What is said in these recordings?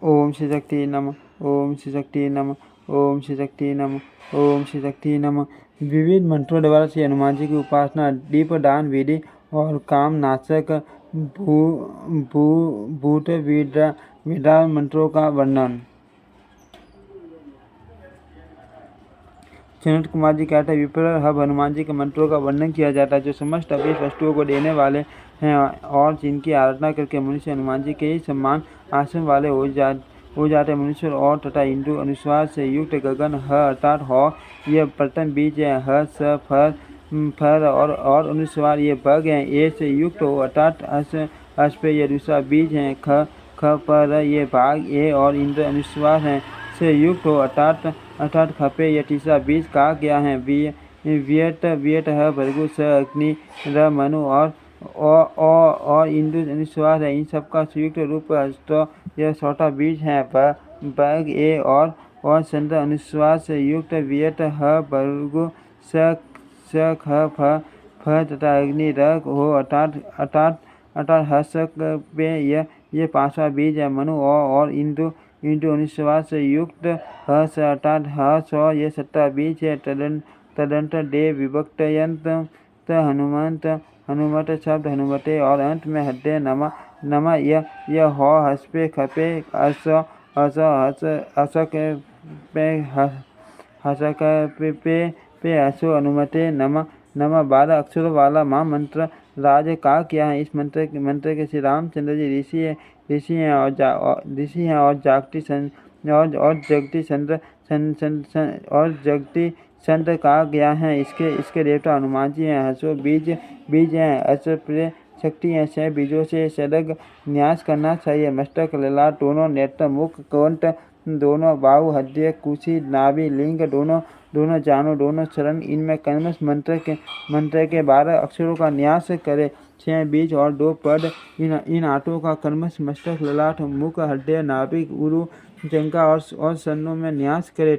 ओम श्री शक्ति नमः। ओम श्री शक्ति नमः। ओम श्री शक्ति नमः। ओम श्री शक्ति नमः। विविध मंत्रों द्वारा श्री हनुमान जी की उपासना, दीप दान विधि और काम नाशक भूत विद्या मंत्रों का वर्णन। सनत कुमार जी कहते हैं, विप्र हब हनुमान जी के मंत्रों का वर्णन किया जाता है, जो समस्त अभीष्ट वस्तुओं को देने वाले हैं और जिनकी आराधना करके मनुष्य हनुमान जी के ही सम्मान आसन वाले हो जाते हैं। मनुष्य और तथा हिंदू अनुस्वार से युक्त गगन ह अर्थात ह यह प्रथम बीज है। ह स फर और अनुस्वार ये बग हैं। ए से युक्त हो अर्थात हस पे ये दूसरा बीज है। ख पर ये भाग ए और इंद्र अनुस्वार हैं से युक्त हो अर्थात खपे यह तीसरा बीज कहा गया है। वियत है भृगु स अग्नि र मनु और इंदु अनुस्वार है। इन सबका संयुक्त रूप तो यह छोटा बीज है। बग ए और चंद्र अनुस्वार से युक्त वियत है भृगु स ख फ तथा अग्नि र हो अर्थात हसक पे ये पांचवा बीज है। मनु और इंदु अनुस्वार से युक्त हस अर्थात हस ये सत्ता बीज है। तदंत देव विभक्तयंत हनुमत शब्द हनुमते और अंत में हृदय नमा यह हो हसपे खपे हसक पे हसो हनुमते नमा 12 अक्षरों वाला महामंत्र राज कहा किया है। इस मंत्र के श्री रामचंद्र जी ऋषि हैं और जगती संत कहा गया है। इसके देवता हनुमान जी हैं। हसो बीज हैं। अस शक्ति है। 6 बीजों से सदग न्यास करना चाहिए। मस्तक ललाट दोनों, नेत्र मुख कंठ दोनों, बाहु हृदय कुशी नाभि लिंग दोनों जानो दोनों चरण, इनमें कलमश मंत्र के 12 अक्षरों का न्यास करे। 6 बीज और 2 पद इन आठों का कलमश मस्तक ललाट मुख हृदय नाभिक उरु जंगा और सन्नों में न्यास करे।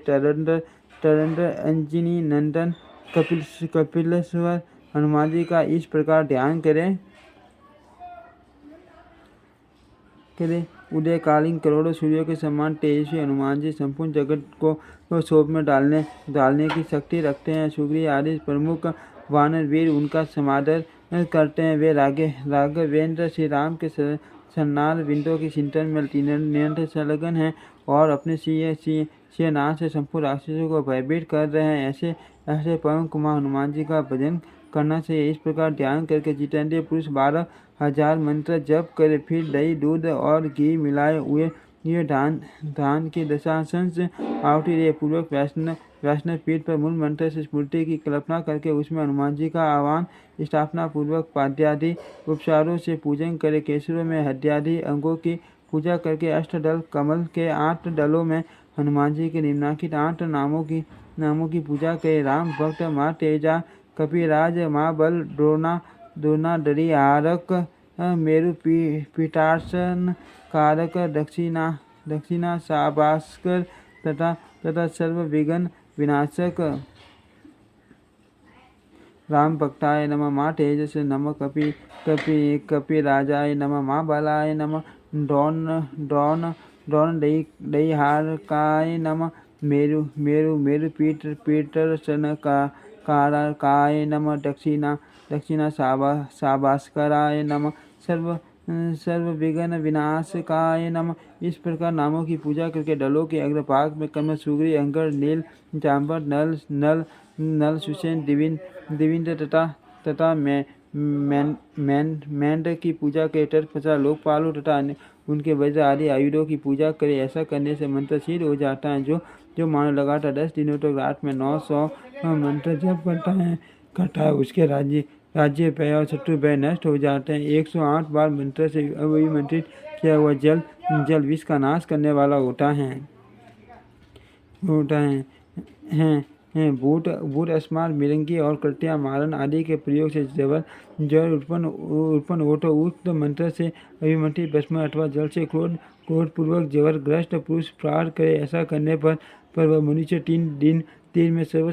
तरंड अंजनी नंदन कपिलेश्वर हनुमान जी का इस प्रकार ध्यान करें। उदयकालीन करोड़ों सूर्यों के समान तेजस्वी हनुमान जी संपूर्ण जगत को शोभ में डालने की शक्ति रखते हैं। सुग्रीव आदि प्रमुख वानर वीर उनका समादर करते हैं। वे राघवेंद्र श्री राम के सन्नाल बिंदों की चिंतन में निरंतर संलग्न हैं और अपने सिंह नाम से संपूर्ण राक्षसों को भयभीत कर रहे हैं। ऐसे पवन कुमार हनुमान जी का भजन करना चाहिए। इस प्रकार ध्यान करके जितेंद्रिय पुरुष 12,000 मंत्र जप करे। फिर दही दूध और घी मिलाए हुए ये धान की दशांश आहुति दे। पूर्वक वैष्णव पीठ पर मूल मंत्र से स्मृति की कल्पना करके उसमें हनुमान जी का आह्वान स्थापना पूर्वक पाद्यादि उपचारों से पूजन करे। केसरों में हृदयादि अंगों की पूजा करके अष्टदल कमल के 8 दलों में हनुमान जी के निम्नांकित 8 नामों की पूजा करे। राम भक्त माँ तेजा कपिराज माँ बल द्रोणा दरी हारक मेरु पीठासन कारक दक्षिणा शाबास्कर तथा सर्व विघ्न विनाशक। राम भक्ताय नमः। माँ तेजस नमः। कपिराजाय नमः। माँ बलाय नमः। द्रोण दईहारकाय नमः। मेरु पीठसन कारकाय नमः। दक्षिणा शाबास्कराय नमः। सर्व विघ्न विनाशकाय नमः। इस प्रकार नामों की पूजा करके दलों के अग्रभाग में कमल सुग्री अंगर नील जाम्बर नल सुषेण दिविंद तथा मेंढ की पूजा करे। तत्पश्चात लोकपालों तथा उनके वज्र आदि आयुधों की पूजा करे। ऐसा करने से मंत्र सिद्ध हो जाता है। जो मानव लगातार 10 दिनों तक रात में 900 मंत्र जप करता है उसके राज्य भय और शत्रु भय नष्ट हो जाते हैं। 108 बार मंत्र से अभिमंत्रित किया हुआ जल विष का नाश करने वाला होता है। भूत अस्मार मिरंगी और कृत्या मारन आदि के प्रयोग से जल उत्पन्न हो तो उक्त मंत्र से अभिमंत्रित भस्म अथवा जल से क्रोध पूर्वक जबरग्रस्त पुरुष प्रहार करे। ऐसा करने पर वह मनुष्य 3 दिन में जबर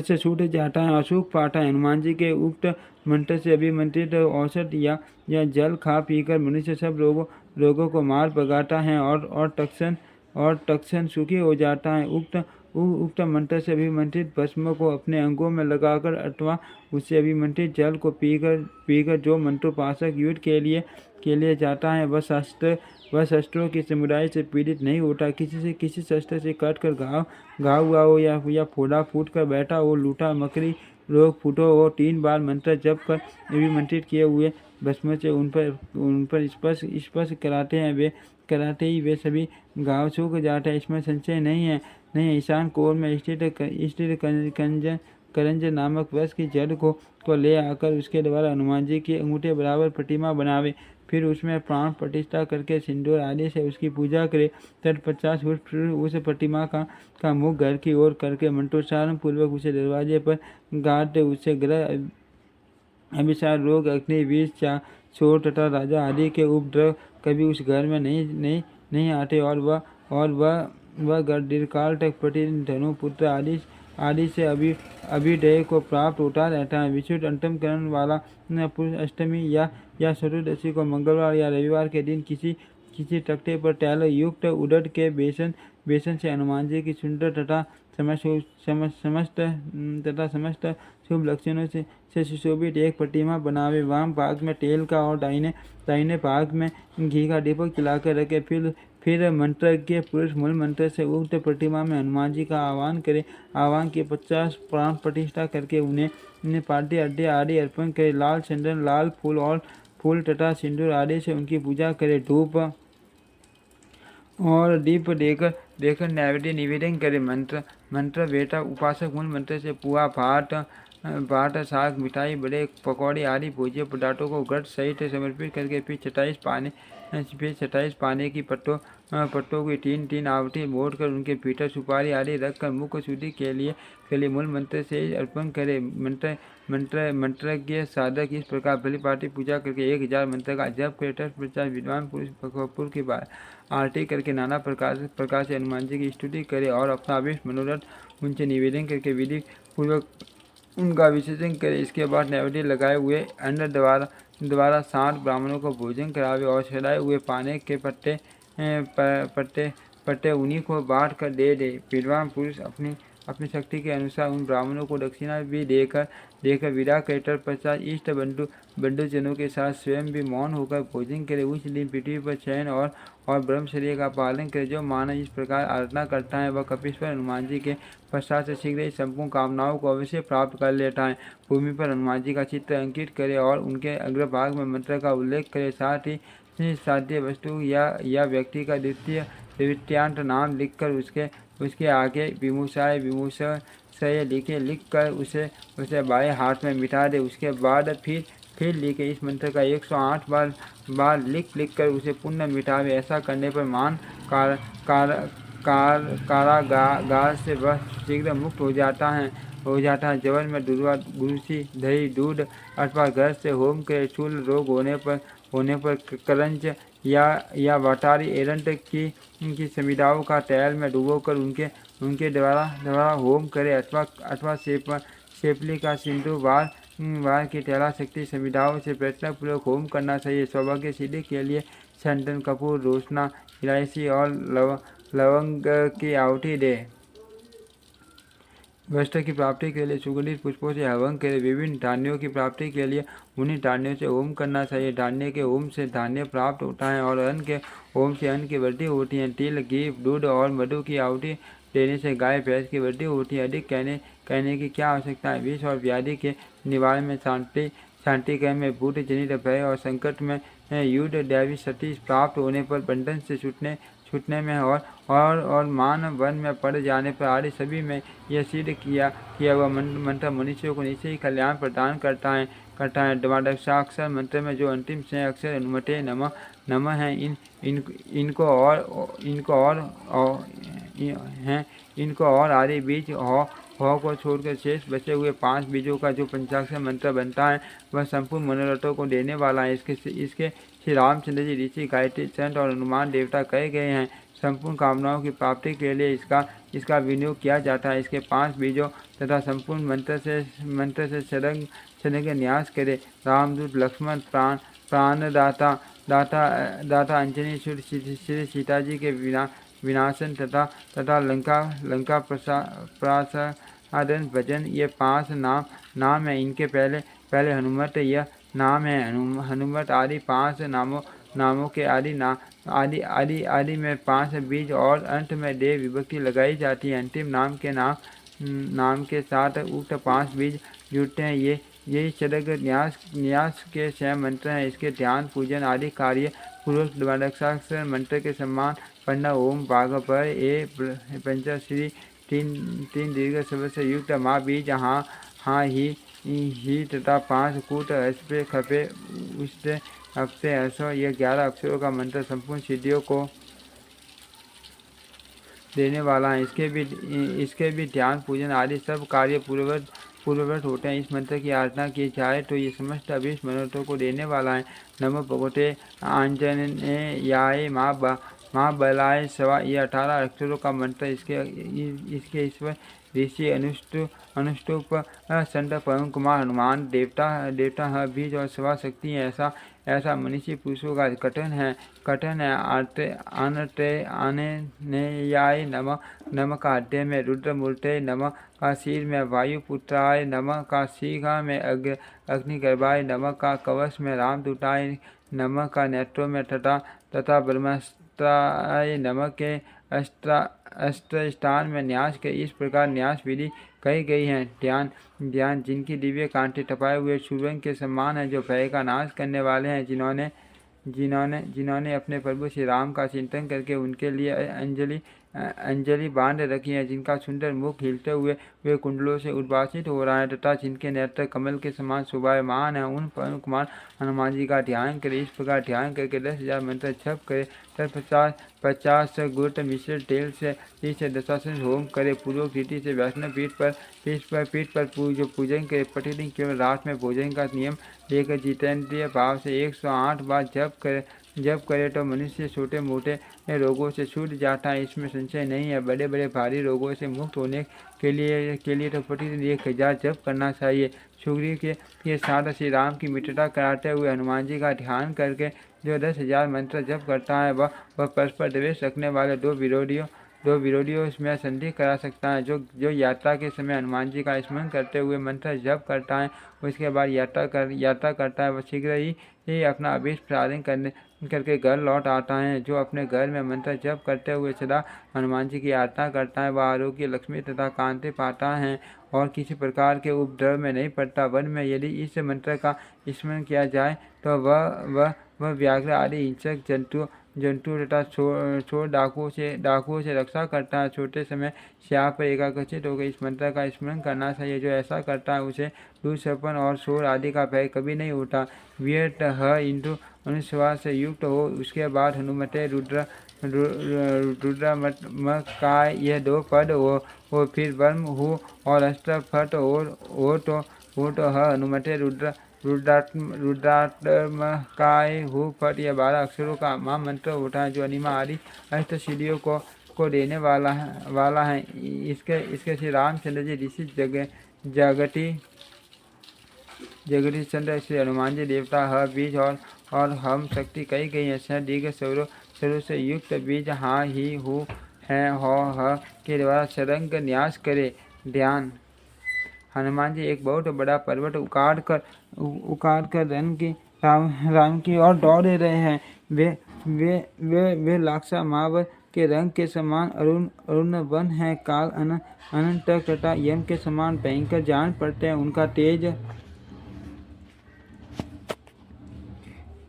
से छूट जाता है और सुख पाता है। हनुमान जी के उक्त मंत्र से अभिमंत्रित औषध या जल खा पीकर मनुष्य सब रोगों को मार भगाता है और तक्षण सुखी हो जाता है। उक्त मंत्र से अभिमंत्रित भस्म को अपने अंगों में लगाकर अथवा उससे अभिमंत्रित जल को पीकर जो मंत्रोपासक युद्ध के लिए जाता है वह शस्त्रों की समुदाय से पीड़ित नहीं होता। किसी शस्त्र से कटकर घाव हुआ हो या फोड़ा फूट कर बैठा हो, लूटा मकड़ी रोग फूटो हो, 3 बार मंत्र जप कर अभिमंत्रित किए हुए भस्म से उन पर स्पर्श कराते ही वे सभी घाव सूख जाते हैं। इसमें संशय नहीं है। ईशान कोर में स्थित करंज नामक वृक्ष की जड़ को ले आकर उसके द्वारा हनुमान जी की अंगूठे बराबर प्रतिमा बनावे। फिर उसमें प्राण प्रतिष्ठा करके सिंदूर आदि से उसकी पूजा करे। तत्पश्चात उस प्रतिमा का मुख घर की ओर करके मंत्रोच्चारण पूर्वक उसे दरवाजे पर गाड़ दे। उससे ग्रह अभिशाप, रोग, अग्नि, विष, चोर तथा राजा आदि के उपद्रव कभी उस घर में नहीं आते और वह घर दीर्घकाल तक प्रतिदिन धनु पुत्र आदि से अभिदय को प्राप्त होता रहता है। विशुद्ध अंतःकरण वाला पुरुष अष्टमी या चतुर्दशी को मंगलवार या रविवार के दिन किसी तख्ते पर तैल युक्त उड़द के बेसन से हनुमान जी की सुंदर तथा समस्त शुभ लक्षणों से सुशोभित एक प्रतिमा बनावे। वाम भाग में तेल का और दाहिने भाग में घी का दीपक जलाकर रखे। फिर मंत्रज्ञ पुरुष मूल मंत्र से उक्त प्रतिमा में हनुमान जी का आह्वान करे। आह्वान के 50 प्राण प्रतिष्ठा करके उन्हें पाद्य अर्घ्य आदि अर्पण करे। लाल चंदन, लाल फूल तथा सिंदूर आदि से उनकी पूजा करे। धूप और दीप देकर नैवेद्य निवेदन करे। मंत्र बेटा उपासक मूल मंत्र से पुआ, भात, साग, मिठाई, बड़े पकौड़े आदि भोज्य पदार्थों को घट सहित समर्पित करके फिर 27 पाने की पट्टों की 3 आवटी मोड़ कर उनके भीतर सुपारी आदि रखकर मुख शुद्धि के लिए मूल मंत्र से अर्पण करे। मंत्रज्ञ साधक इस प्रकार बलिपाटी पूजा करके 1000 मंत्र का जप करे। तत्पश्चात विद्वान पुरुष की आरती करके नाना प्रकार से हनुमान जी की स्तुति करे और अपना अभिष्ट मनोरथ उनसे निवेदन करके विधि पूर्वक उनका विसर्जन करे। इसके बाद नैवेद्य लगाए हुए अन्न द्वारा 60 ब्राह्मणों को भोजन करावे और सड़ाए हुए पाने के पत्ते उन्हीं को बांट कर दे। विद्वान पुरुष अपनी शक्ति के अनुसार उन ब्राह्मणों को दक्षिणा भी देकर विदा करे। तत्पश्चात इष्ट बंधुजनों के साथ स्वयं भी मौन होकर भोजन करे। उस दिन पृथ्वी पर चयन और ब्रह्मचर्य का पालन करे। जो मानव इस प्रकार आराधना करता है वह कपीश्वर हनुमान जी के पश्चात से शीघ्र ही संपूर्ण कामनाओं को अवश्य प्राप्त कर लेता है। भूमि पर हनुमान जी का चित्र अंकित करे और उनके अग्रभाग में मंत्र का उल्लेख करे। साथ ही साध्य वस्तु या व्यक्ति का द्वितीयांत नाम लिखकर उसके आगे विमुषय लिख कर उसे बाएं हाथ में मिटा दे। उसके बाद फिर लिखे इस मंत्र का 108 बार लिख कर उसे पुनः मिटावे। ऐसा करने पर मान कारागार से वह शीघ्र मुक्त हो जाता है। जवन में गुरुसी, दही, दूध अथवा घर से होम करे। स्थूल रोग होने पर करंज या वाटारी एरंट की समिधाओं का तैल में डुबोकर उनके द्वारा होम करे अथवा सेपली का सिंधु वार की तेला शक्ति समिधाओं से प्रयत्नपूर्वक होम करना चाहिए। सौभाग्य सिद्धि के लिए चंदन, कपूर, रोशना, इलायची और लवंग की आहुति दे। वस्त्र की प्राप्ति के लिए सुगंधित पुष्पों से हवन करे। विभिन्न धान्यों की प्राप्ति के लिए उन्हीं धान्यों से होम करना चाहिए। धान्य के होम से धान्य प्राप्त होता है और अन्न के होम से अन्न की वृद्धि होती है। तिल, घी, दूध और मधु की आहुति देने से गाय भैंस की वृद्धि होती है। अधिक कहने की क्या आवश्यकता है। विष और व्याधि के निवारण में शांति कर्म में भूत जनित भय और संकट में युद्ध, दैवी शक्ति प्राप्त होने पर बंधन से छूटने में और मान वन में पड़ जाने पर आदि सभी में यह सिद्ध किया हुआ मंत्र मनुष्यों को निश्चय ही कल्याण प्रदान करता है। द्वादशाक्षर मंत्र में जो अंतिम 6 अक्षर हनुमते नमः हैं, इनको और आदि बीज हो को छोड़कर शेष बचे हुए 5 बीजों का जो पंचाक्षर मंत्र बनता है वह संपूर्ण मनोरथों को देने वाला है। इसके श्री रामचंद्र जी, ऋषि, गायत्री, संत और हनुमान देवता कहे गए हैं। संपूर्ण कामनाओं की प्राप्ति के लिए इसका विनियोग किया जाता है। इसके 5 बीजों तथा संपूर्ण मंत्र से सदंग न्यास करे। रामदूत, लक्ष्मण, प्राणदाता, दाता अंजनी श्री सीता जी के विनाशन तथा लंका प्रसादन भजन, ये 5 नाम है। इनके पहले हनुमत यह नाम है। हनुमत आदि 5 नामों के आदि में 5 बीज और अंत में देव विभक्ति लगाई जाती है। अंतिम नाम के साथ उक्त 5 बीज जुड़ते हैं। यही चरक न्यास के 6 मंत्र हैं। इसके ध्यान पूजन आदि कार्य पूर्वक द्वादशाक्षर मंत्र के समान पढ़ना। ओम भागभर ए पंचश्री 3 दीर्घ शब्द से युक्त महाबीज हाँ ही तथा 5 कूट हस्पे खपे उष्टे अपसे हसो, यह 11 अक्षरों का मंत्र संपूर्ण सिद्धियों को देने वाला है। इसके भी ध्यान पूजन आदि सब कार्य पूर्ववत होते हैं। इस मंत्र की आराधना की जाए तो ये समस्त अभीष्ट मनोरथों को देने वाला है। नमो भगवते आंजनेयाय माँ बलाय सवा, ये 18 अक्षरों का मंत्र। इसके ईश्वर ऋषि अनुष्टुप संत पवन कुमार हनुमान देवता बीज और सवा शक्ति है। ऐसा मनुष्य पुरुषों का कथन है। आनेयाय नम का हृदय में रुद्रमूर्ते नम का सिर में वायुपुत्राय नम का सीघा में अग्निगर्भाय नम का कवच में रामदूताय नम का नेत्रों में तथा ब्रह्मास्त्राय नम के अस्त्र स्थान में न्यास के इस प्रकार न्यास विधि कही गई है। ध्यान जिनकी दिव्य कांटे टपाए हुए शूरंग के समान है, जो भय का नाश करने वाले हैं, जिन्होंने अपने प्रभु श्री राम का चिंतन करके उनके लिए अंजलि बांध रखी है, जिनका सुंदर मुख हिलते हुए वे कुंडलों से उद्भासित हो रहा है तथा जिनके नेत्र कमल के समान शोभायमान है, उन पवन कुमार हनुमान जी का ध्यान करे। इस प्रकार ध्यान करके 10,000 मंत्र जप करे। तब 50 गुट मिश्रित तेल से 10 होम करे। पूर्वक रीति से वैष्णव पीठ पर जो पूजन करे। प्रतिदिन केवल रात में भोजन का नियम लेकर जितेंद्रिय भाव से 108 बार जप करे तो मनुष्य छोटे मोटे रोगों से छूट जाता है, इसमें संशय नहीं है। बड़े बड़े भारी रोगों से मुक्त होने के लिए तो प्रतिदिन 1000 जप करना चाहिए। सुग्रीव के साथ श्री राम की मित्रता कराते हुए हनुमान जी का ध्यान करके जो 10,000 मंत्र जप करता है, वह परस्पर द्वेष रखने वाले दो विरोधियों में संधि करा सकता है। जो यात्रा के समय हनुमान जी का स्मरण करते हुए मंत्र जप करता है, उसके बाद यात्रा करता है, वह शीघ्र ही अपना अभीष्ट प्रार्थना करके घर लौट आता है। जो अपने घर में मंत्र जप करते हुए सदा हनुमान जी की आराधना करता है, वह आरोग्य, लक्ष्मी तथा कांति पाता है और किसी प्रकार के उपद्रव में नहीं पड़ता। वन में यदि इस मंत्र का स्मरण किया जाए तो वह व्याघ्र आदि हिंसक जंतु तथा चोर डाकुओं से रक्षा करता है। छोटे समय श्याप पर एकाग्रचित होकर इस मंत्र का स्मरण करना चाहिए। जो ऐसा करता है उसे दूषपन और शोर आदि का भय कभी नहीं होता। व्यर्थ इंदु अनुश्वास से युक्त हो, उसके बाद हनुमते रुद्रमकाय यह 2 पद हो, फिर ब्रह्म हो और अस्त्र फट हो तो हनुमते रुद्रात्मकाय हो फट, यह 12 अक्षरों का महामंत्र होता है, जो अनिमा आदि अष्ट सिद्धियों को देने वाला है। इसके श्री रामचंद्र जी ऋषि जगती चंद्र श्री हनुमान जी देवता ह बीज और हम शक्ति कही गई है। सह दीर्घ स्वरों से युक्त बीज हाँ ही हु है हो ह के द्वारा सरंग न्यास करे। ध्यान हनुमान जी एक बहुत बड़ा पर्वत उखाड़ कर राम की ओर दौड़ रहे हैं। वे लाक्षा माव के रंग के समान अरुण वन है। काल अनंत तथा यम के समान भयंकर जान पड़ते हैं। उनका तेज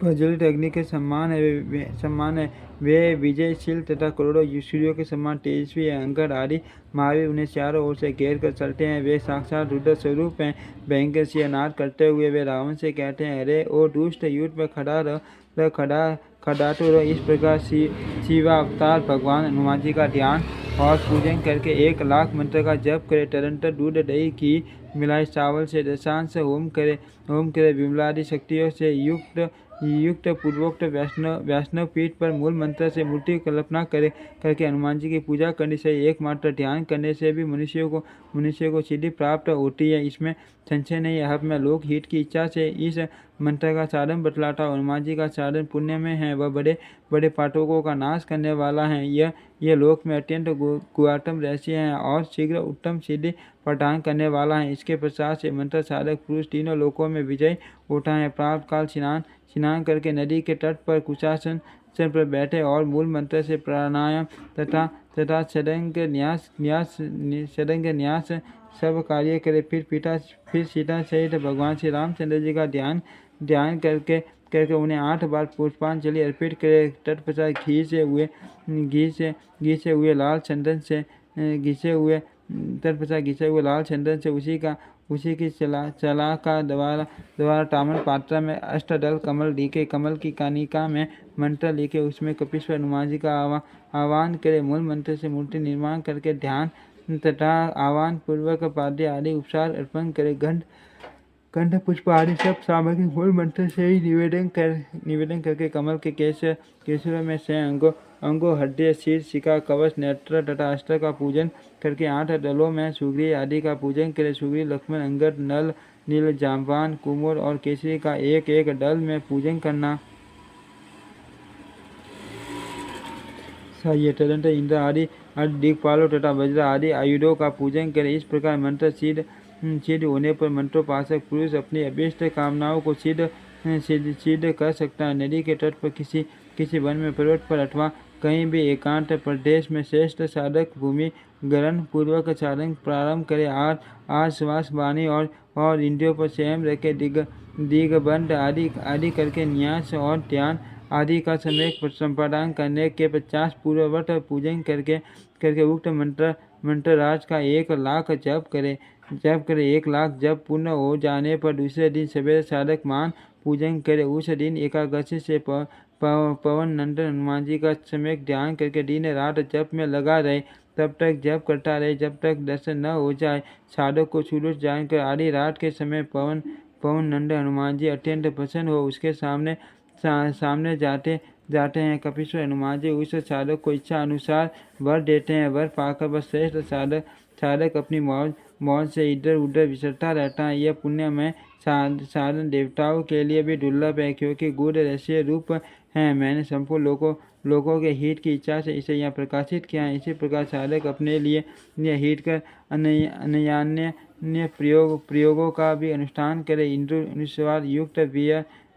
प्रज्वलित अग्नि के समान है। वे विजयशील तथा करोड़ों सूर्यों के समान तेजस्वी है। अंगद आदि महावीर उन्हें चारों ओर से घेर कर चलते हैं। वे साक्षात रुद्र स्वरूप हैं। भयंकर सिंहनाद करते हुए वे रावण से कहते हैं, अरे ओ दुष्ट, युद्ध में खड़ा तो रहो। इस प्रकार शिवावतार भगवान हनुमान जी का ध्यान और पूजन करके 1,00,000 मंत्र का जप करे। तदंतर दूध दही घी मिलाए चावल से दशांश होम करे। विमलादि शक्तियों से युक्त युक्त पूर्वोक्त वैष्णव पीठ पर मूल मंत्र से मूर्ति की कल्पना करके हनुमान जी की पूजा करनी चाहिए। एकमात्र ध्यान करने से भी मनुष्य को सिद्धि प्राप्त होती है, इसमें संशय नहीं है। अब मैं लोक हित की इच्छा से इस मंत्र का साधन बतलाता हूँ। हनुमान जी का साधन पुण्य में है, वह बड़े बड़े पाठकों का नाश करने वाला है। यह लोक में अत्यंत गुणात्म रहस्य है और शीघ्र उत्तम सिद्धि प्रदान करने वाला है। इसके प्रसाद से मंत्र साधक पुरुष तीनों लोकों में विजय होता है। प्रातः काल स्नान करके नदी के तट पर कुशासन पर बैठे और मूल मंत्र से प्राणायाम तथा षडंग न्यास सब कार्य करे। फिर सीता सहित भगवान श्री रामचंद्र जी का ध्यान करके उन्हें 8 बार पुष्पांजलि अर्पित करे। तत्पश्चात घी से हुए लाल चंदन से उसी की चला का द्वारा ताम्र पात्र में अष्टदल कमल लिखे, कमल की कानिका में मंत्र लिखे, उसमें कपीश्वर हनुमान जी का आह्वान करे। मूल मंत्र से मूर्ति निर्माण करके ध्यान तथा आह्वान पूर्वक पाद्य आदि उपचार अर्पण करे। कंठ पुष्प आदि सब सामग्री मूल मंत्र से ही निवेदन करके कमल के केसरों में से अंगों हृदय शीर शिखा कवच नेत्र तथा अस्त्र का पूजन करके 8 दलों में सुग्रीव आदि का पूजन करे। सुग्रीव लक्ष्मण अंगद नल नील जाम्बान कुमुर और केसरी का एक एक दल में पूजन करना चाहिए। तदंतर इंद्र आदि दिक्पालों तथा वज्र आदि आयुधों का पूजन करे। इस प्रकार मंत्र सिद्ध होने पर मंत्रोपासक पुरुष अपनी अभीष्ट कामनाओं को सिद्ध कर सकता है। नदी के तट पर किसी वन में पर्वत पर अथवा कहीं भी एकांत प्रदेश में श्रेष्ठ साधक भूमि ग्रहण पूर्वक साधन प्रारंभ करे। आज श्वास वाणी और इंद्रियों पर संयम रखे। दिग्बंध आदि करके न्यास और ध्यान आदि का सम्यक संपादन करने के 50 पूर्ववत पूजन करके उक्त मंत्र राज का 1 लाख जप करे। 1 लाख जप पूर्ण हो जाने पर दूसरे दिन सवेरे साधक मान पूजन करे। उस दिन एकादशी से पवन नंदन हनुमान जी का सम्यक ध्यान करके दिन रात जप में लगा रहे। तब तक जप करता रहे जब तक दर्शन न हो जाए। साधक को सूरज जानकर आधी रात के समय पवन नंदन हनुमान जी अत्यंत प्रसन्न हो उसके सामने जाते हैं। कपीश्वर हनुमान जी उस साधक को इच्छा अनुसार वर देते हैं। वर पाकर वह श्रेष्ठ साधक अपनी मौज से इधर उधर विचरता रहता है। यह पुण्य में साधन देवताओं के लिए भी दुर्लभ है, क्योंकि गूढ़ रहस्य रूप है। मैंने संपूर्ण लोगों के हित की इच्छा से इसे यहाँ प्रकाशित किया है। इसी प्रकार साधक अपने लिए हित कर अन्य प्रयोगों का भी अनुष्ठान करे। इंद्र युक्त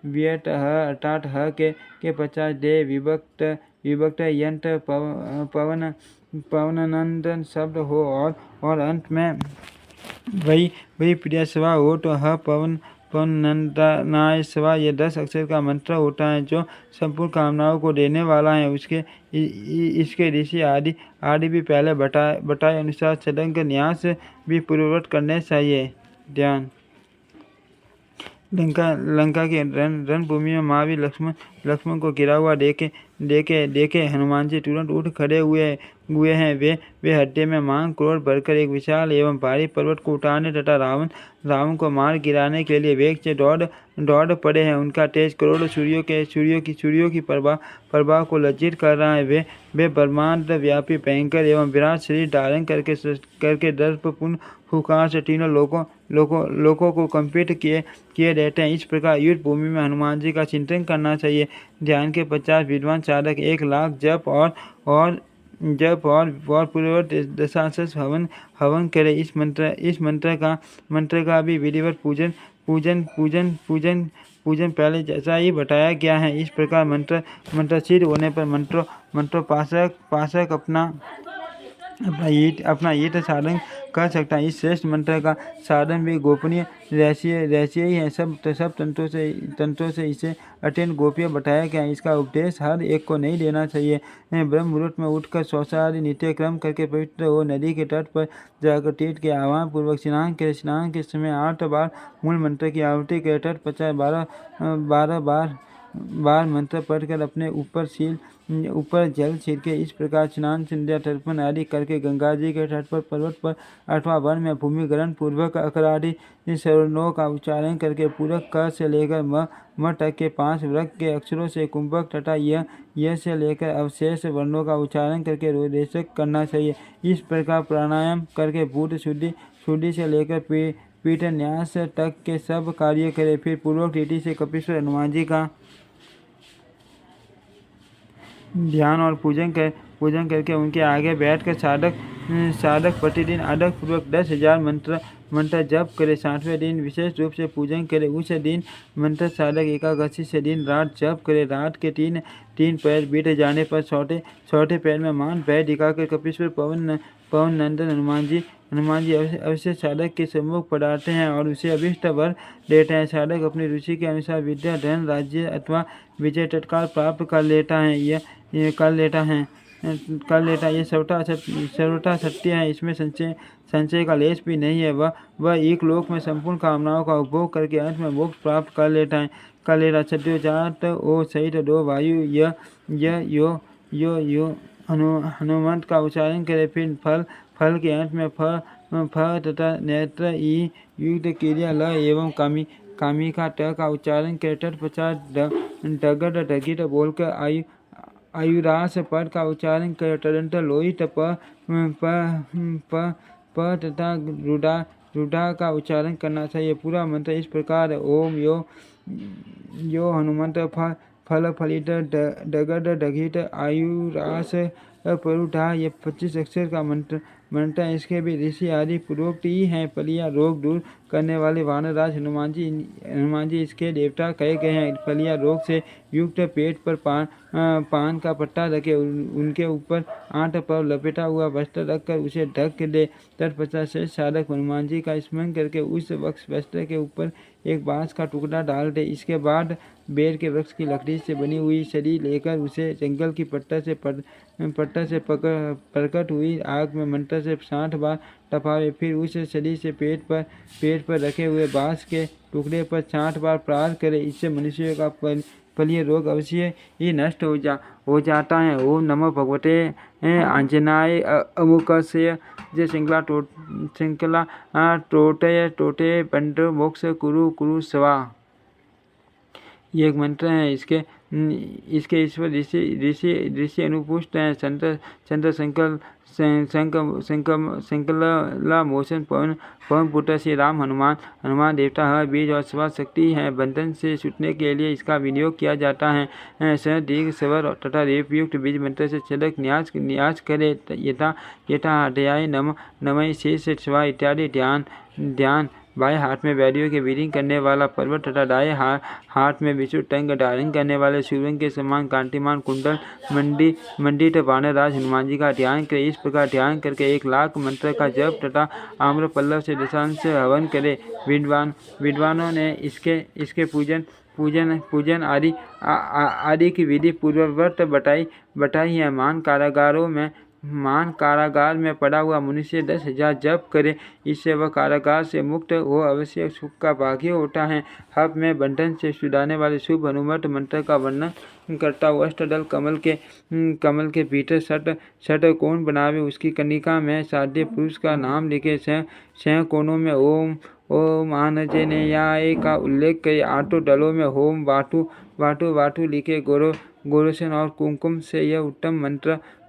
व्यट अर्थात ह के 50 दे विभक्त यंत्र पवननंदन शब्द हो और अंत में वही प्रिय स्वा हो तो ह पवन नंदनाय स्वा। यह 10 अक्षर का मंत्र होता है जो संपूर्ण कामनाओं को देने वाला है। इसके ऋषि आदि भी पहले बताए अनुसार षडंग न्यास भी पूर्ववत करने चाहिए। ध्यान लंका की रणभूमि में महावीर लक्ष्मण को गिरा हुआ देखे हनुमान जी तुरंत उठ खड़े हुए हैं। वे हृदय में मान क्रोध भरकर एक विशाल एवं भारी पर्वत को उठाने तथा रावण को मार गिराने के लिए वेग से दौड़ पड़े हैं। उनका तेज करोड़ों सूर्यों की प्रभा को लज्जित कर रहा है। वे ब्रह्मांड व्यापी भयंकर एवं विराट शरीर धारण करके दर्पपूर्ण हुंकार से तीनों लोकों को कंपित किए रहते हैं। इस प्रकार युद्ध भूमि में हनुमान जी का चिंतन करना चाहिए। ध्यान के 50 विद्वान साधक 1 लाख जप और पूर्ववत दशांश हवन करे। इस मंत्र का भी विधिवत पूजन पहले जैसा ही बताया गया है। इस प्रकार मंत्र सिद्ध होने पर मंत्रोपासक अपना हित साधन कर सकता है। इस श्रेष्ठ मंत्र का साधन भी गोपनीय रहस्य ही है। सब तंत्रों से इसे अत्यंत गोप्य बताया गया है। इसका उपदेश हर एक को नहीं देना चाहिए। ब्रह्म मुहूर्त में उठकर शौचादि नित्य क्रम करके पवित्र हो नदी के तट पर जाकर तीर्थ के आह्वान पूर्वक स्नान करे। स्नान के समय 8 बार मूल मंत्र की आहुति करे। तत्पश्चात 12 बार मंत्र पढ़कर अपने ऊपर ऊपर जल छिड़के। इस प्रकार स्नान, संध्या, तर्पण आदि करके गंगा जी के तट पर, पर्वत पर अथवा वन में भूमि ग्रहण पूर्वक अकरादि स्वरों का उच्चारण करके पूरक क से लेकर म तक के 5 वृक्क के अक्षरों से कुंभक तथा य से लेकर अवशेष वर्णों का उच्चारण करके रोदेशक करना चाहिए। इस प्रकार प्राणायाम करके भूत शुद्धि से लेकर पीठ न्यास तक के सब कार्य करें। फिर पूर्वक रीति से कपिश्वर हनुमान जी का ध्यान और पूजन करके उनके आगे बैठकर साधक प्रतिदिन आदर पूर्वक 10,000 मंत्र जप करे। 60वें दिन विशेष रूप से पूजन करे। उस दिन मंत्र साधक एकादशी से दिन रात जप करे। रात के तीन पैर बीत जाने पर चौथे पैर में मान पैर दिखाकर कपिश्वर पवन नंदन हनुमान जी अवश्य साधक के सम्मुख पधारते हैं और उसे अभीष्ट वर देते हैं। साधक अपनी रुचि के अनुसार विद्या, धन, राज्य अथवा विजय तत्काल प्राप्त कर लेता है। ये सर्वथा सत्य है। इसमें संशय का लेश भी नहीं है। वह एक लोक में संपूर्ण कामनाओं का उपभोग करके अंत में मोक्ष प्राप्त कर लेता। सद्योजात ओ सहित 2 वायु यो हनुमंत का उच्चारण करे। फिर फल के अंत में फ तथा नेत्र ई युक्त क्रिया ल एवं कामिका ट का उच्चारण करे। तत्पश्चात डगड डगिट बोलकर आयुरास पद का उच्चारण करे। तदंतर लोहित प तथा रुडा का उच्चारण करना चाहिए। पूरा मंत्र इस प्रकार ओम यो हनुमंत फल फलित डगड डगिट आयुरास परुढ़ा। ये 25 अक्षर का मंत्र है। इसके भी ऋषि आदि पूर्वोक्त ही हैं। पलिया रोग दूर करने वाले वानरराज हनुमान जी इसके देवता कहे गए हैं। पलिया रोग से युक्त पेट पर पान का पट्टा रखे, उनके ऊपर 8 पर लपेटा हुआ वस्त्र रखकर उसे ढक दे। तत्पश्चात से साधक हनुमान जी का स्मरण करके उस वस्त्र के ऊपर एक बांस का टुकड़ा डाल दे। इसके बाद बेर के वृक्ष की लकड़ी से बनी हुई छड़ी लेकर उसे जंगल की पट्टा से प्रकट हुई आग में मंत्र से 60 बार टपावे। फिर उस छड़ी से पेट पर रखे हुए बांस के टुकड़े पर 60 बार प्रहार करे। इससे मनुष्य का पलिय रोग अवश्य ही नष्ट हो जाता है। ओम नमो भगवते आंजनाय अमुकस्य जे श्रृंखला टोटे बंड मोक्ष कुरु स्वा। ये एक मंत्र है। इसके ईश्वर ऋषि अनुपुष्ट हैं। चंद्र संकला मोशन पवन पुत्र श्री राम हनुमान देवता हर बीज और स्वा शक्ति है। बंधन से छूटने के लिए इसका विनियोग किया जाता है। स दीर्घ स्वर तथा रेपयुक्त बीज मंत्र से छलक न्यास करे। यथा हृदयाय नमः शेष स्वा इत्यादि ध्यान। बाएं हाथ में वैद्यों के वीरिंग करने वाला पर्वत तथा दाएं हाथ में विशुद्ध टंग धारण करने वाले सूर्य के समान कांतिमान कुंडल मंडित वानरराज हनुमान जी का ध्यान करे। इस प्रकार ध्यान करके 1 लाख मंत्र का जप तथा आम्र पल्लव से दशांश हवन करे। विद्वानों ने इसके पूजन आदि की विधि पूर्ववत बताई है। मान कारागार में पड़ा हुआ मनुष्य 10,000 जप करे। इससे वह कारागार से मुक्त हो अवश्य सुख का भागी होता है। हब में बंधन से छुड़ाने वाले शुभ हनुमत मंत्र का वर्णन करता हूँ। अष्टदल कमल के भीतर षट कोण बनावे, उसकी कनिका में साध्य पुरुष का नाम लिखे। 6 कोणों में ओम आंजनेयाय का उल्लेख करे। 8 दलों में होम वाटु लिखे। गोरोशन और कुमकुम से यह उत्तम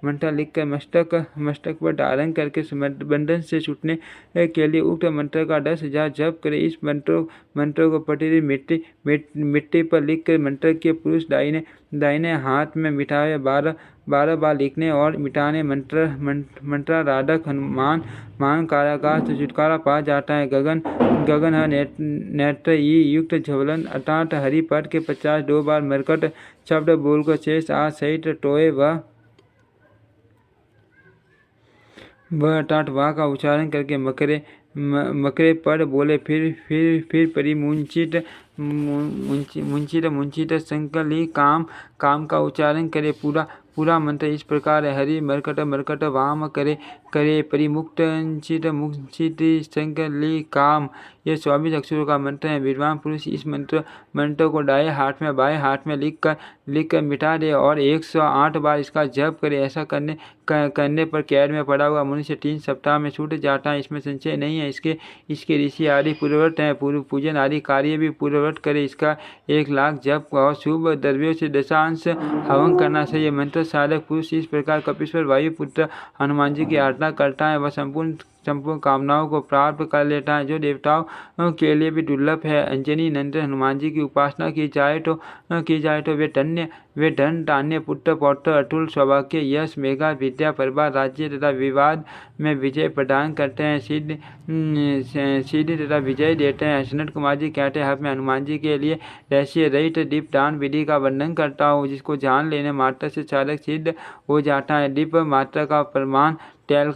मंत्र लिखकर मस्तक पर धारण करके बंधन से छूटने के लिए उक्त मंत्र का 10,000 जप करे। इस मंत्र को प्रतिदिन मिट्टी पर लिखकर मंत्र के पुरुष दाहिने हाथ में मिटावे। 12 बार लिखने और मिटाने मंत्राराधक मान कारागार से छुटकारा पा जाता है। गगन नेत्र युक्त झवलन अर्थात हरिपद के 52 बार मरकट शब्द बोलकर शेष आ सहित टोए वह अर्थात वाह का उच्चारण करके मकरे पद बोले। फिर परिमुंचित संकली काम का उच्चारण करे। पूरा मंत्र इस प्रकार है। हरि मरकट वाम करे परिमुक्त मुंचित संकली काम। यह 24 अक्षरों का मंत्र है। विद्वान पुरुष इस मंत्र को दाएं हाथ में बाएं हाथ में लिख कर मिटा दे और 108 बार इसका जप करे। ऐसा करने पर कैद में पड़ा हुआ मनुष्य 3 सप्ताह में छूट जाता है। इसमें संशय नहीं है। इसके ऋषि आदि पूर्वव्रत हैं। पूजन आदि कार्य भी पूर्वव्रत करे। इसका 1 लाख जप और शुभ द्रव्यों से दशांश हवन करना चाहिए। मंत्र साधक पुरुष इस प्रकार कपीश्वर वायुपुत्र हनुमान जी की आराधना करता है, वह संपूर्ण कामनाओं को प्राप्त कर लेता है, जो देवताओं के लिए भी दुर्लभ है। अंजनी नंदन हनुमान जी की उपासना की जाए तो वे धन धान्य पुत्र पौत्र अतुल सौभाग्य यश मेघा विद्या परिवार राज्य तथा विवाद में विजय प्रदान करते हैं, सिद्धि तथा विजय देते हैं। सनत कुमार जी कहते हैं, मैं हनुमान जी के लिए रहस्य रहित दीप दान विधि का वर्णन करता हूँ, जिसको जान लेने मात्र से साधक सिद्ध हो जाता है। दीप मात्रा का प्रमाण, तेल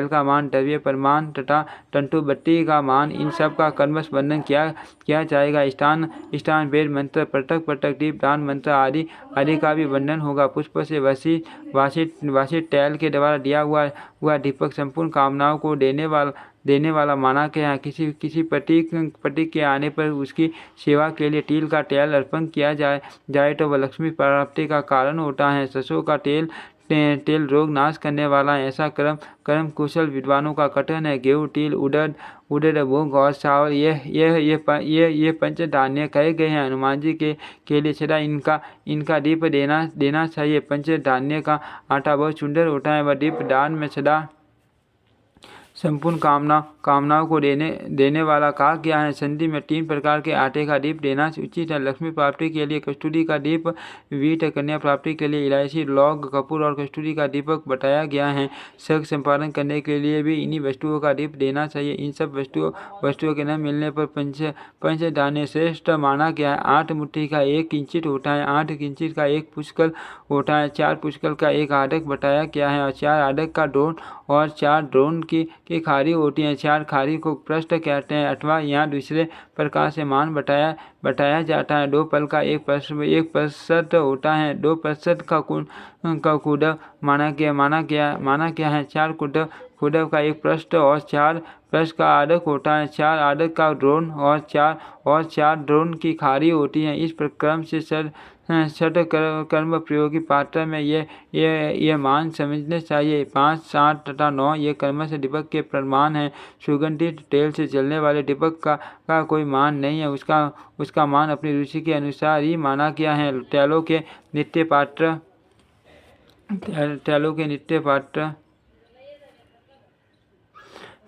का मान, द्रव्य प्रमाण तथा तंतु बत्ती का मान, इन सब का कर्मश वर्णन किया जाएगा। स्थान वेद मंत्र, पटक दीप दान मंत्र आदि का भी वर्णन होगा। पुष्प से वासित तेल के द्वारा दिया हुआ दीपक संपूर्ण कामनाओं को देने वाला माना गया है। किसी पति के आने पर उसकी सेवा के लिए तिल का तेल अर्पण किया जाए तो वह लक्ष्मी प्राप्ति का कारण होता है। सरसों का तेल रोग नाश करने वाला है, ऐसा कर्म कुशल विद्वानों का कथन है। गेहूँ, तिल, उड़द, मूंग और चावल ये पंच धान्य कहे गए हैं। हनुमान जी के लिए सदा इनका दीप देना चाहिए। पंच धान्य का आटा बहुत सुंदर होता है। वह दीप दान में सदा संपूर्ण कामनाओं को देने वाला कहा गया है। संधि में 3 प्रकार के आटे का दीप देना उचित है। लक्ष्मी प्राप्ति के लिए कस्तूरी का दीप, वीट, कन्या प्राप्ति के लिए इलायची, लौंग, कपूर और कस्तूरी का दीपक बताया गया है। शक संपादन करने के लिए भी इन्हीं वस्तुओं का दीप देना चाहिए। इन सब वस्तुओं के न मिलने पर पंच धान्य श्रेष्ठ माना गया है। 8 मुट्ठी का 1 किंचित होता है, 8 किंचित का 1 पुष्कल होता है, 4 पुष्कल का 1 आदक बताया गया है और 4 आदक का ड्रोन और 4 ड्रोन की खारी होती हैं। 4 खारी को पृष्ठ कहते हैं, अथवा यहाँ दूसरे प्रकार से मान बताया जाता है। 2 पल का 1 प्रतिशत होता है, 2% का कुडव माना गया है। 4 कुडव का 1 पृष्ठ और 4 पृष्ठ का आदक होता है। 4 आदक का ड्रोन और 4 ड्रोन की खारी होती है। इस क्रम से षट कर्म प्रयोगी पात्र में ये मान समझने चाहिए। 5, 7 तथा 9 ये कर्म से दीपक के प्रमाण है। सुगंधित तेल से जलने वाले दीपक का कोई मान नहीं है, उसका मान अपनी रुचि के अनुसार ही माना गया है। तेलों के नित्य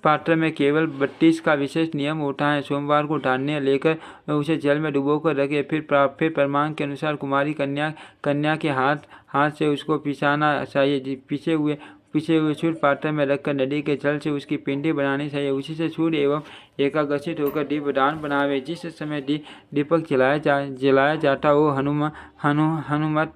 पात्र में केवल 32 का विशेष नियम होता है। सोमवार को धान्य लेकर उसे जल में डुबोकर रखे, फिर प्रमाण के अनुसार कुमारी कन्या के हाथ से उसको पिसाना चाहिए। पिसे हुए सूर्य पात्र में रखकर नदी के जल से उसकी पिंडी बनानी चाहिए। उसी से सूर्य एवं एकाग्रसित होकर दीपदान बनावे। जिस समय दीपक जलाया जाता हो हनुमत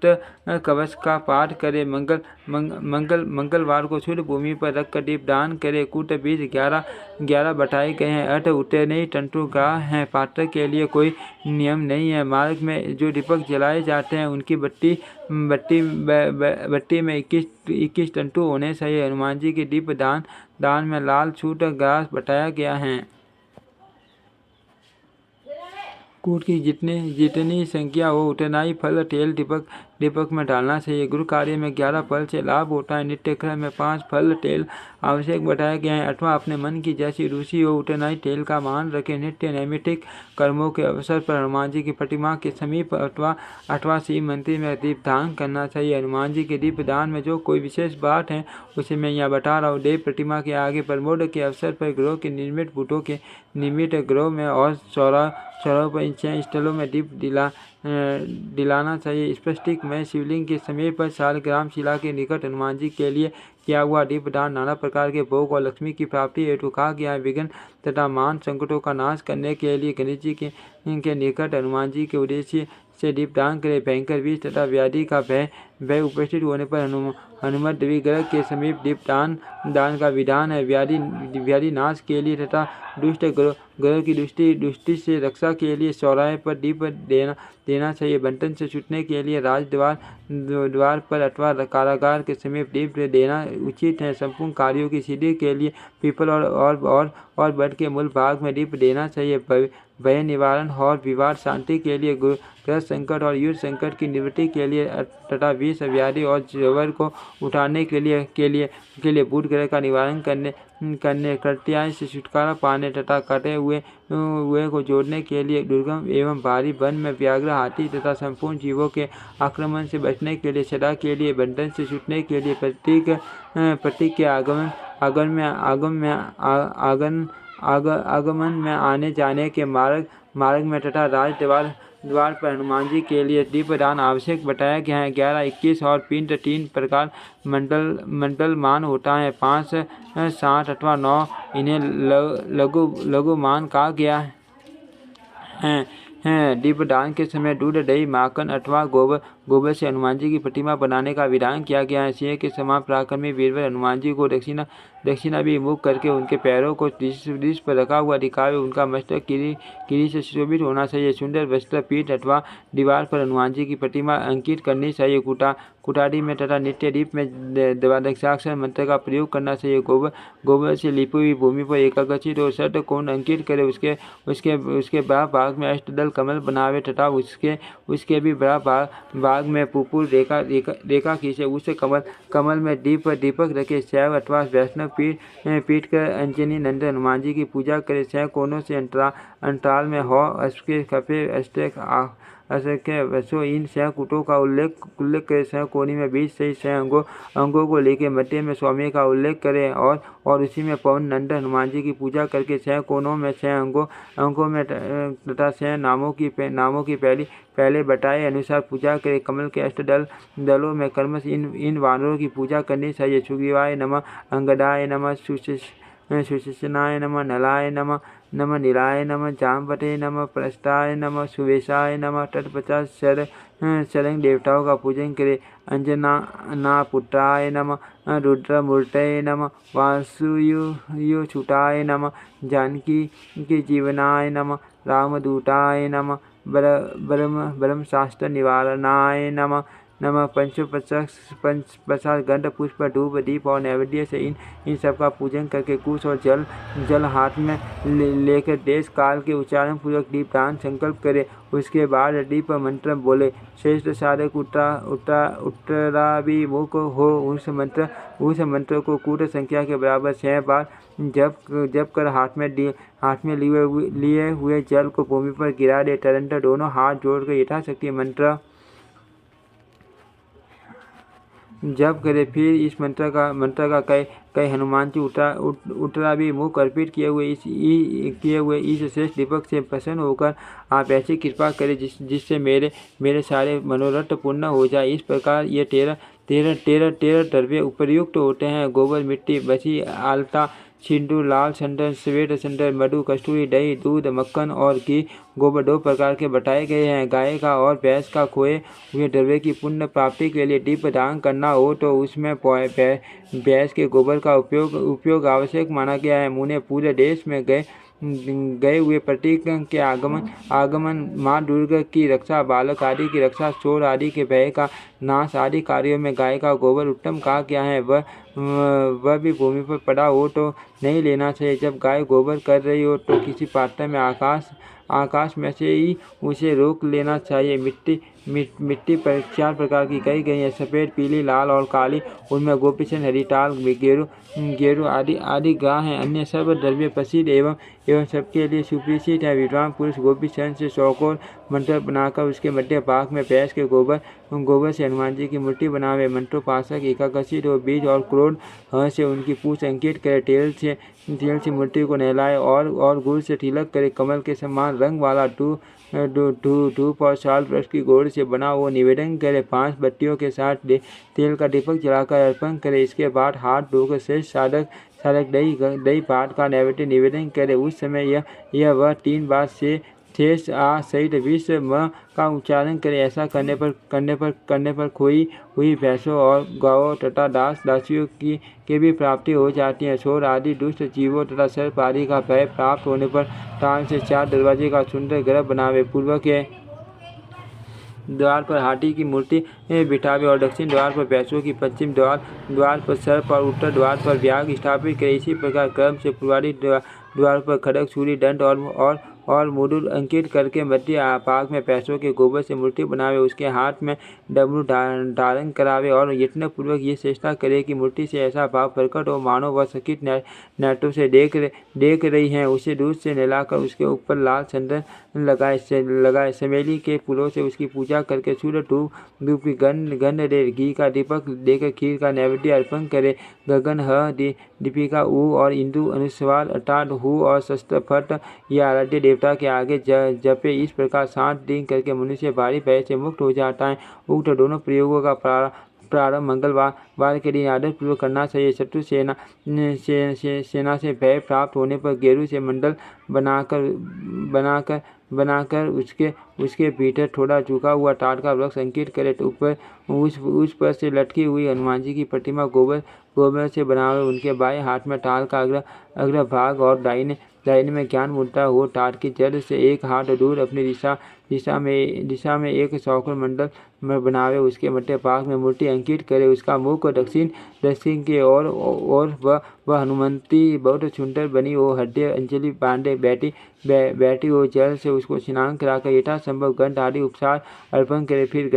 कवच का पाठ करे। मंगलवार को सूर्य भूमि पर रखकर दीपदान करे। कूट बीज 11 बताए गए हैं। अर्थ उतने तंतु ग्राह हैं। पात्र के लिए कोई नियम नहीं है। मार्ग में जो दीपक जलाए जाते हैं उनकी बत्ती में 21 तंतु होने चाहिए। हनुमान जी के दीप दान में लाल छूट ग्रास बताया गया है। कूट की जितनी संख्या हो उतना ही फल तेल दीपक में डालना चाहिए। गुरु कार्य में 11 फल से लाभ होता है। नित्य क्रम में 5 फल तेल आवश्यक बताया गया है। अथवा अपने मन की जैसी रुचि हो उतना ही तेल का मान रखें। नित्य नैमित्तिक कर्मों के अवसर पर हनुमान जी की प्रतिमा के समीप अथवा शिव मंदिर में दीपदान करना चाहिए। हनुमान जी के दीपदान में जो कोई विशेष बात है उसे मैं यहाँ बता रहा हूँ। देव प्रतिमा के आगे परमोद के अवसर पर ग्रह के निर्मित फूटों के निमित्त ग्रह में और चौराहों पर इन 6 स्थलों में दीप दिलाना चाहिए। स्पष्टिक में शिवलिंग के समीप पर शालग्राम शिला के निकट हनुमान जी के लिए किया हुआ दीपदान नाना प्रकार के भोग और लक्ष्मी की प्राप्ति हेतु कहा गया है। विघ्न तथा मान संकटों का नाश करने के लिए गणेश जी के निकट हनुमान जी के उद्देश्य से दीपदान करे। भयंकर विष तथा व्याधि का भय उपस्थित होने पर हनुमत विग्रह के समीप दान का विधान है। व्याधि नाश के लिए तथा दुष्ट ग्रह की दृष्टि से रक्षा के लिए चौराहे पर दीप देना चाहिए। बंटन से छूटने के लिए द्वार पर अथवा कारागार के समीप दीप देना उचित है। संपूर्ण कार्यों की सिद्धि के लिए पीपल और बट के मूल भाग में दीप देना चाहिए। भय निवारण और विवाद शांति के लिए, ग्रह संकट और युद्ध संकट की निवृत्ति के लिए तथा विष व्याधि और जबर को उठाने के लिए बुध ग्रह का निवारण करने कटयाय से छुटकारा पाने तथा कटे हुए को जोड़ने के लिए, दुर्गम एवं भारी वन में व्याघ्र, हाथी तथा संपूर्ण जीवों के आक्रमण से बचने के लिए, सदा के लिए बंधन से छूटने के लिए, प्रतीक के आगमन में आने जाने के मार्ग में तथा द्वार पर हनुमान जी के लिए दीपदान आवश्यक बताया गया है। 11, 21 और पिंड 3 प्रकार मंडलमान होता है। 5, 7 अथवा 9 इन्हें लघुमान कहा गया है। दीपदान के समय दूध, दही, माखन अथवा गोबर से हनुमान जी की प्रतिमा बनाने का विधान किया गया है। सिंह के समान पराक्रमी वीरवर हनुमान जी को दक्षिणा भी मुख करके उनके पैरों को शीर्ष पर रखा हुआ दिखावे। उनका मस्तक किरी से सुशोभित होना चाहिए। सुंदर वस्त्र, पीठ अथवा दीवार पर हनुमान जी की प्रतिमा अंकित करनी चाहिए। कुठारी में तथा नित्य दीप में दक्षाक्षर मंत्र का प्रयोग करना चाहिए। गोबर से लिपी हुई भूमि पर एकाग्रचित और षटकोण अंकित करे। उसके बड़ा भाग में अष्टदल कमल बनावे तथा उसके भी बड़ा भाग में पुपुर रेखा खींचे। उस कमल में दीपक रखे। शैव अथवा वैष्णव पीठ कर अंजनी नंद हनुमान जी की पूजा करे। 6 कोनों से अंतराल में हो अष्ट खफे असंख्य वसो। इन 6 कूटों का उल्लेख करे। 6 कोनी में बीच से 6 अंगों को लेकर मध्य में स्वामी का उल्लेख करें और उसी में पवन नंद हनुमान जी की पूजा करके 6 कोनों में 6 अंगों में तथा 6 नामों की पहले बताए अनुसार पूजा करें। कमल के दलों में कर्मश इन वानरों की पूजा करनी चाहिए। सुग्रीवाय नमः, अंगदाय नमः, सुशेषनाय नमः, नलाय नमः, नीलाय नमः, जामवते नमः, प्रस्थाय नमः, सुवेशाय नमः। तत्पश्चात शरंग देवताओं का पूजन करें। अंजना पुत्राय नमः, रुद्रमूर्तये नमः, वासुयुछुटाय नमः, जानकी के जीवनाय नमः, रामदूताय नमः, ब्रह्म शास्त्र निवारणाय नमः। 50 गंध, पुष्प, धूप, दीप और नैवेद्य से इन सब का पूजन करके कुश और जल हाथ में लेकर देश काल के उच्चारण पूर्वक दीपदान संकल्प करे। उसके बाद दीप मंत्र बोले। श्रेष्ठ साधक उत्तराभिमुख हो उस मंत्र को कूट संख्या के बराबर 6 बार जप कर हाथ में लिए हुए जल को भूमि पर गिरा दे। तुरंत दोनों हाथ जोड़कर यथाशक्ति मंत्र जप करे। फिर इस मंत्र का कई हनुमान जी उत्तराभिमुख अर्पित किए हुए इस श्रेष्ठ दीपक से प्रसन्न होकर आप ऐसी कृपा करें जिससे मेरे सारे मनोरथ पूर्ण हो जाए। इस प्रकार ये 13 द्रव्य उपयुक्त होते हैं। गोबर, मिट्टी, बसी, आलता, सिंदूर, लाल चंदन, श्वेत चंदन, मधु, कस्तूरी, दही, दूध, मक्खन और घी। गोबर 2 प्रकार के बताए गए हैं। गाय का और भैंस का खोए हुए द्रव्य की पुण्य प्राप्ति के लिए दीप दान करना हो तो उसमें भैंस के गोबर का उपयोग आवश्यक माना गया है। मुने पूरे देश में गए हुए प्रतीक के आगमन, माँ दुर्गा की रक्षा, बालक आदि की रक्षा, चोर आदि के भय का नाश आदि कार्यों में गाय का गोबर उत्तम कहा गया है। वह भी भूमि पर पड़ा हो तो नहीं लेना चाहिए। जब गाय गोबर कर रही हो तो किसी पात्र में आकाश में से ही उसे रोक लेना चाहिए। मिट्टी पर 4 प्रकार की कही गई है, सफ़ेद, पीली, लाल और काली। उनमें गोपीचंद, हरिताल, गेरू आदि गाय हैं। अन्य सब द्रव्य प्रसिद्ध एवं सबके लिए सुपरिचित है। विद्वान पुरुष गोपीचंद से चौकोर मंत्र बनाकर उसके मध्य भाग में भैंस के गोबर से हनुमान जी की मूर्ति बनावे। मंत्रोपासक एकाग्रचित हो बीज और क्रोध से उनकी पूछ अंकित करे। तेल से मूर्ति को नहलाए और गुड़ से तिलक करे। कमल के समान रंग वाला धूप और साल वृक्ष की गोड़ से बना वो निवेदन करे। 5 बत्तियों के साथ तेल का दीपक जलाकर अर्पण करे। इसके बाद हाथ धोकर श्रेष्ठ साधक दही भात का नैवेद्य निवेदन करे। उस समय यह वह 3 बार से शेष आ सहित 20 म का उच्चारण करें। ऐसा करने पर खोई हुई भैंसों और गौओं तथा दास दासियों की के भी प्राप्ति हो जाती है। शोर आदि दुष्ट जीवों तथा सर्प आदि का भय प्राप्त होने पर ताल से 4 दरवाजे का सुंदर गर्भ बनावे। पूर्व के द्वार पर हाथी की मूर्ति बिठावे और दक्षिण द्वार पर भैंसों की, पश्चिम द्वार पर सर्प और उत्तर द्वार पर व्याघ्र स्थापित करे। इसी प्रकार क्रम से पूर्वादि द्वार पर खड्ग, छुरी, दंड और मुडुर अंकित करके मध्य भाग में भैंसों के गोबर से मूर्ति बनावे। उसके हाथ में डमरू धारण करावे और यत्न पूर्वक ये चेष्टा करे कि मूर्ति से ऐसा भाव प्रकट हो मानो वह सकित नेत्रों से देख रही है। उसे दूध से नहलाकर उसके ऊपर लाल चंदन लगाए। चमेली के फूलों से उसकी पूजा करके शुद्ध धूप की गंध दे। घी का दीपक देकर खीर का नैवेद्य अर्पण करे। गगन ह, दीपिका उ और इंदु अनुस्वार अर्थात हु और शस्त्र फट या आराध्य देवता के आगे जपे। इस प्रकार 7 दिन करके मनुष्य भारी भय से मुक्त हो जाता है। उक्त दोनों प्रयोगों का प्रारंभ मंगलवार के दिन आदर पूर्वक करना चाहिए। शत्रु सेना से भय प्राप्त होने पर गेरू से मंडल बनाकर उसके भीतर थोड़ा झुका हुआ टाट का वृक्ष अंकित करे। तो उस पर से लटकी हुई हनुमान जी की प्रतिमा गोबर से बनावे। उनके बाएं हाथ में टाल का अग्र भाग और दाहिने में ज्ञान मुद्रा हो। टाट की जड़ से एक हाथ दूर अपनी दिशा में एक चौकोर मंडल में बनावे। उसके मध्य भाग में मूर्ति अंकित करे। उसका मुख दक्षिण के ओर और वह हनुमंती बहुत सुंदर बनी हो। हृदय अंजलि बांधे बैठी हो। जल से उसको स्नान कराकर यथासंभव गंध आदि उपचार अर्पण करे। फिर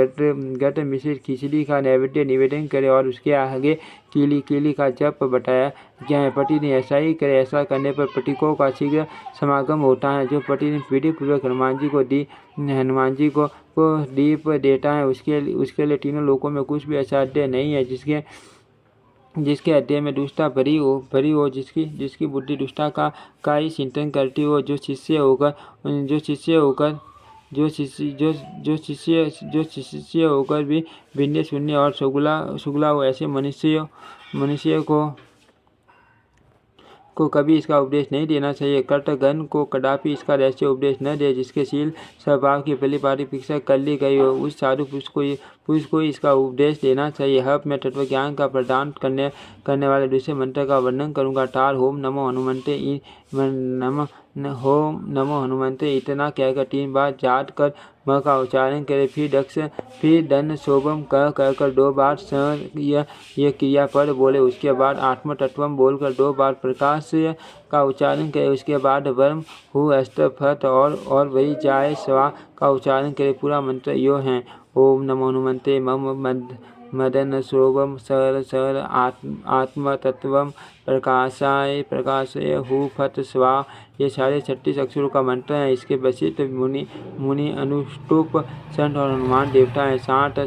घट मिश्रित खिचड़ी का नैवेद्य निवेदन करे और उसके आगे कीली का जप बताया गया है। पति ने ऐसा ही करे। ऐसा करने पर पथिकों का शीघ्र समागम होता है। जो पति ने विधि पूर्वक हनुमान जी को दीप देता है उसके लिए तीनों लोकों में कुछ भी असाध्य नहीं है। जिसके हृदय में दुष्टता भरी हो, जिसकी बुद्धि दुष्टता का ही चिंतन करती हो, जो शिष्य होकर भी भिन्न शून्य और सुगला हो, ऐसे मनुष्य को कभी इसका उपदेश नहीं देना चाहिए। कर्तगण को कदापि इसका रहस्य उपदेश न दे। जिसके शील स्वभाव की परिपाटी परीक्षा कर ली गई हो, उस साधु पुरुष को इसका उपदेश देना चाहिए। अब मैं तत्वज्ञान का प्रदान करने वाले दूसरे मंत्र का वर्णन करूँगा। टार होम नमो हनुमंते इतना कहकर 3 बार जाट कर म का उच्चारण करे। फिर धन शोभम कहकर 2 बार यह क्रियापद बोले। उसके बाद आत्म तत्वम बोलकर 2 बार प्रकाश का उच्चारण करे। उसके बाद वर्म हु अस्त्र फट और वही जाए स्वा का उच्चारण करे। पूरा मंत्र यो है। ओम नमो हनुमंते मम मदन शोभम सर आत्म तत्वम प्रकाशाय हु फट स्वा। ये सारे 36 अक्षरों का मंत्र है। इसके वशिष्ठ मुनि अनुष्टुप संत और हनुमान देवता है। 60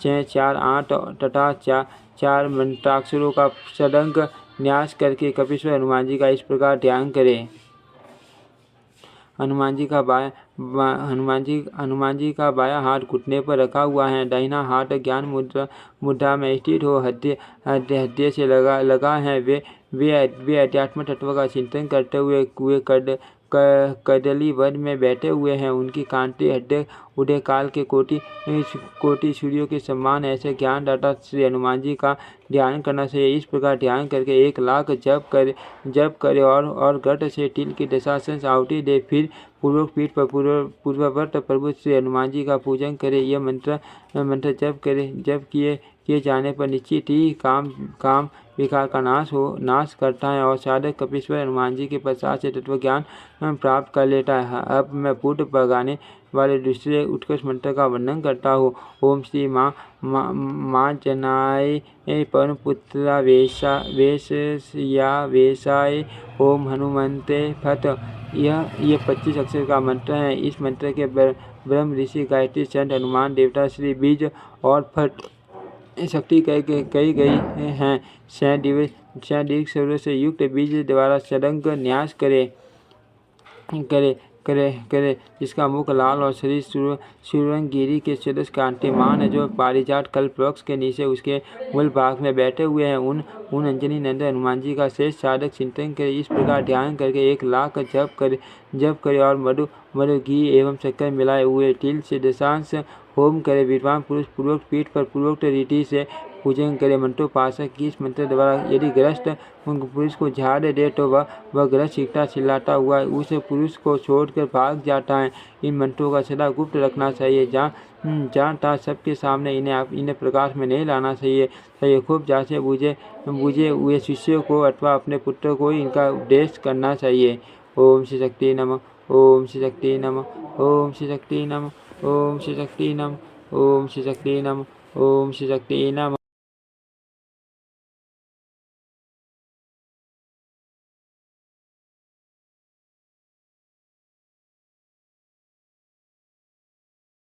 6 4 8 तथा 4 मंत्राक्षरों का षडंग न्यास करके कपीश्वर हनुमान जी का इस प्रकार ध्यान करें। हनुमान जी का बायां हाथ घुटने पर रखा हुआ है। दाहिना हाथ ज्ञान मुद्रा में स्थित हो। हृदय से लगा है। वे अध्यात्म तत्व का चिंतन करते हुए कदली वन में बैठे हुए हैं। उनकी कांति हृदय उदय काल के कोटि सूर्यों के समान। ऐसे ज्ञानदाता श्री हनुमान जी का ध्यान करना चाहिए। इस प्रकार ध्यान करके 1 लाख जप करे और घट से तिल की दशांश आहुति दे। फिर पूर्वक पीठ पर पूर्ववर्त प्रभु श्री हनुमान जी का पूजन करे। यह मंत्र जप किए जाने पर निश्चित ही काम विकार का नाश करता है और साधक कपीश्वर हनुमान जी के प्रसाद से तत्वज्ञान प्राप्त कर लेता है। अब मैं पूर्ण भगाने वाले दूसरे उत्कृष्ट मंत्र का वर्णन करता हूँ। ओम श्री माँ जनाय परम पुत्रा वेशाय ओम हनुमंते फट। यह 25 अक्षर का मंत्र है। इस मंत्र के ब्रह्म ऋषि गायत्री संत हनुमान देवता श्री बीज और फट शक्ति कही गई हैं। 6 दीर्घ स्वरों से युक्त बीज द्वारा षडंग न्यास करे। करे जिसका मुख लाल और शरीर सुरंगगिरी के सदृश कांतिमान है, जो पारिजात कल्प वृक्ष के नीचे उसके मूल भाग में बैठे हुए हैं। उन अंजनी नंदन हनुमान जी का शेष साधक चिंतन करे, इस प्रकार ध्यान करके 1 लाख जप करे और मधु घी एवं शक्कर मिलाए हुए तिल से दशांश होम करे। विद्वान पुरुष पूर्वक पीठ पर पूर्वोक्त रीति से पूजन करे। मंत्रोपासक की इस मंत्र द्वारा यदि ग्रस्त पुरुष को झाड़ दे तो वह ग्रस्त चीखता चिल्लाता हुआ उस पुरुष को छोड़कर भाग जाता है। इन मंत्रों का सदा गुप्त रखना चाहिए, जहाँ सबके सामने इन्हें प्रकाश में नहीं लाना चाहिए। खूब जांचे बूझे हुए शिष्य को अथवा अपने पुत्र को इनका उपदेश करना चाहिए। ओम श्री शक्ति नमः, ओम श्री शक्ति नमः, ओम श्री शक्ति नमः, ओम श्री शक्ति नमः, ओम श्री शक्ति नमः, ओम श्री शक्ति नमः।